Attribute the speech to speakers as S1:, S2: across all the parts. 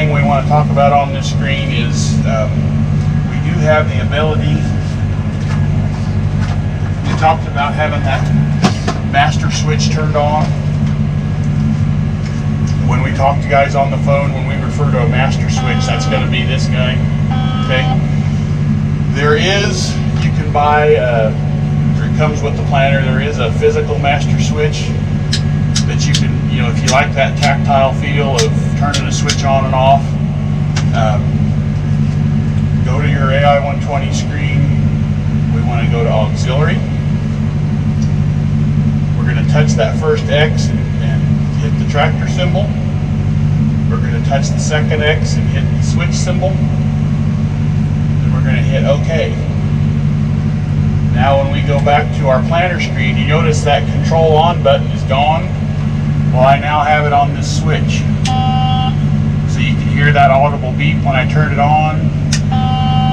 S1: thing we want to talk about on this screen is we do have the ability. We talked about having that master switch turned on. When we talk to guys on the phone, when we refer to a master switch, that's going to be this guy. Okay. You can buy, it comes with the planner, there is a physical master switch that you can, if you like that tactile feel of turning a switch on and off, go to your AI120 screen. We want to go to auxiliary. We're going to touch that first X and hit the tractor symbol. We're going to touch the second X and hit the switch symbol. And we're going to hit OK. Now when we go back to our planner screen, you notice that control on button is gone. Well, I now have it on this switch. So you can hear that audible beep when I turn it on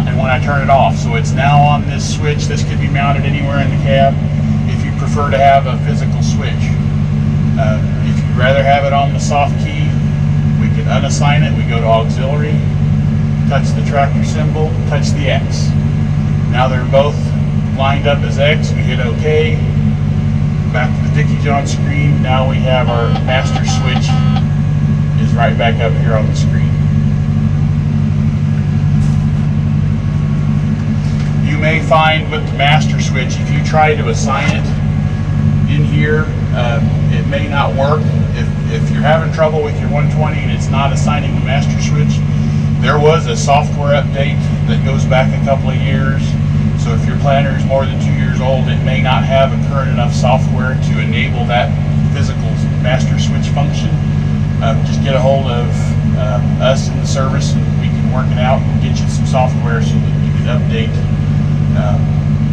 S1: and when I turn it off. So it's now on this switch. This could be mounted anywhere in the cab if you prefer to have a physical switch. If you'd rather have it on the soft key, we can unassign it. We go to auxiliary, touch the tractor symbol, touch the X. Now they're both lined up as X. We hit OK. Back to the Dickie John screen. Now we have our master switch is right back up here on the screen. You may find with the master switch, if you try to assign it in here, it may not work. If you're having trouble with your 120 and it's not assigning the master switch, there was a software update that goes back a couple of years. So if your planner is more than 2 years old, it may not have a current enough software to enable that physical master switch function. Just get a hold of us in the service and we can work it out and get you some software so that you can update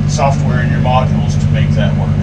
S1: software in your modules to make that work.